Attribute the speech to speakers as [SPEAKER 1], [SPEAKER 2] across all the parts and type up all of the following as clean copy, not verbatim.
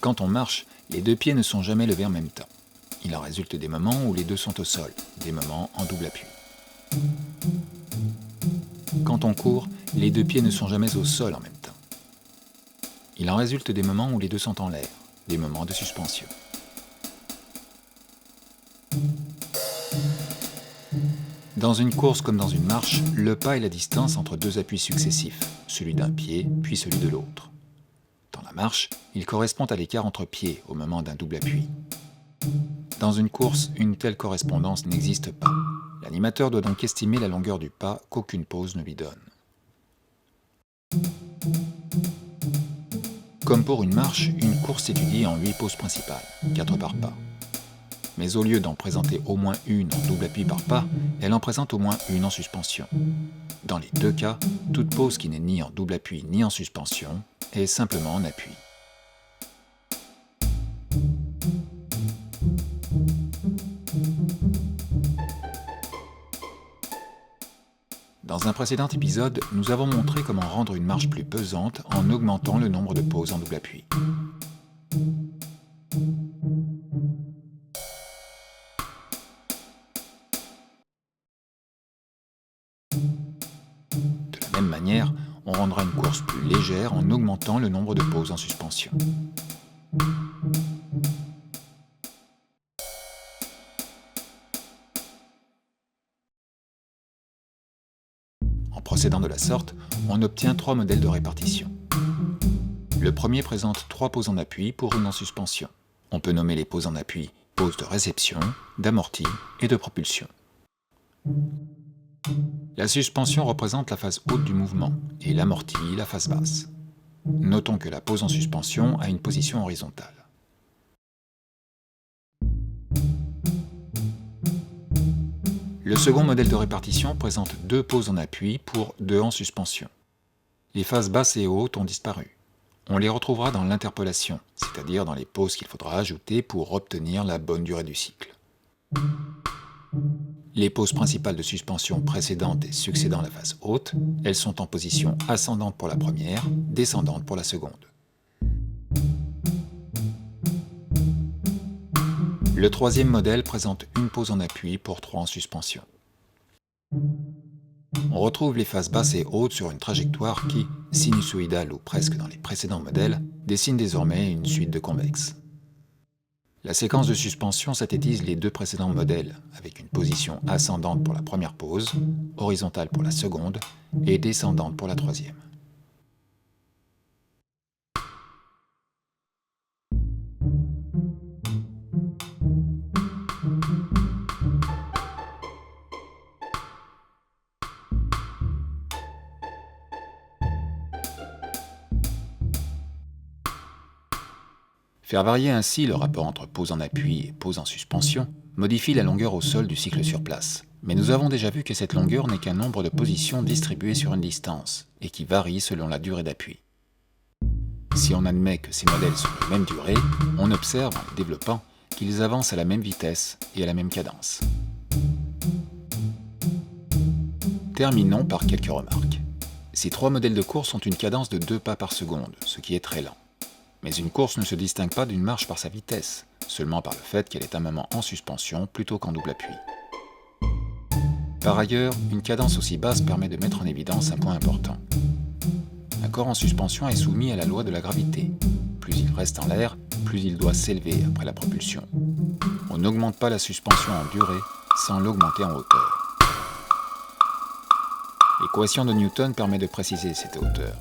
[SPEAKER 1] Quand on marche, les deux pieds ne sont jamais levés en même temps. Il en résulte des moments où les deux sont au sol, des moments en double appui. Quand on court, les deux pieds ne sont jamais au sol en même temps. Il en résulte des moments où les deux sont en l'air, des moments de suspension. Dans une course comme dans une marche, le pas est la distance entre deux appuis successifs, celui d'un pied puis celui de l'autre. Dans la marche, il correspond à l'écart entre pieds au moment d'un double appui. Dans une course, une telle correspondance n'existe pas. L'animateur doit donc estimer la longueur du pas qu'aucune pause ne lui donne. Comme pour une marche, une course s'étudie en 8 pauses principales, 4 par pas. Mais au lieu d'en présenter au moins une en double appui par pas, elle en présente au moins une en suspension. Dans les deux cas, toute pause qui n'est ni en double appui ni en suspension est simplement en appui. Dans un précédent épisode, nous avons montré comment rendre une marche plus pesante en augmentant le nombre de pauses en double appui. De la même manière, on rendra une course plus légère en augmentant le nombre de pauses en suspension. En procédant de la sorte, on obtient 3 modèles de répartition. Le premier présente 3 pauses en appui pour une en suspension. On peut nommer les pauses en appui pauses de réception, d'amorti et de propulsion. La suspension représente la phase haute du mouvement et l'amorti la phase basse. Notons que la pause en suspension a une position horizontale. Le second modèle de répartition présente 2 pauses en appui pour 2 en suspension. Les phases basses et hautes ont disparu. On les retrouvera dans l'interpolation, c'est-à-dire dans les pauses qu'il faudra ajouter pour obtenir la bonne durée du cycle. Les pauses principales de suspension précédentes et succédant la phase haute, elles sont en position ascendante pour la première, descendante pour la seconde. Le troisième modèle présente une pause en appui pour 3 en suspension. On retrouve les phases basses et hautes sur une trajectoire qui, sinusoïdale ou presque dans les précédents modèles, dessine désormais une suite de convexes. La séquence de suspension synthétise les 2 précédents modèles, avec une position ascendante pour la première pause, horizontale pour la seconde et descendante pour la troisième. Faire varier ainsi le rapport entre pause en appui et pause en suspension modifie la longueur au sol du cycle sur place. Mais nous avons déjà vu que cette longueur n'est qu'un nombre de positions distribuées sur une distance et qui varie selon la durée d'appui. Si on admet que ces modèles sont de même durée, on observe en les développant qu'ils avancent à la même vitesse et à la même cadence. Terminons par quelques remarques. Ces 3 modèles de course ont une cadence de 2 pas par seconde, ce qui est très lent. Mais une course ne se distingue pas d'une marche par sa vitesse, seulement par le fait qu'elle est un moment en suspension plutôt qu'en double appui. Par ailleurs, une cadence aussi basse permet de mettre en évidence un point important. Un corps en suspension est soumis à la loi de la gravité. Plus il reste en l'air, plus il doit s'élever après la propulsion. On n'augmente pas la suspension en durée sans l'augmenter en hauteur. L'équation de Newton permet de préciser cette hauteur.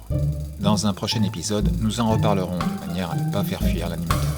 [SPEAKER 1] Dans un prochain épisode, nous en reparlerons de manière à ne pas faire fuir l'animateur.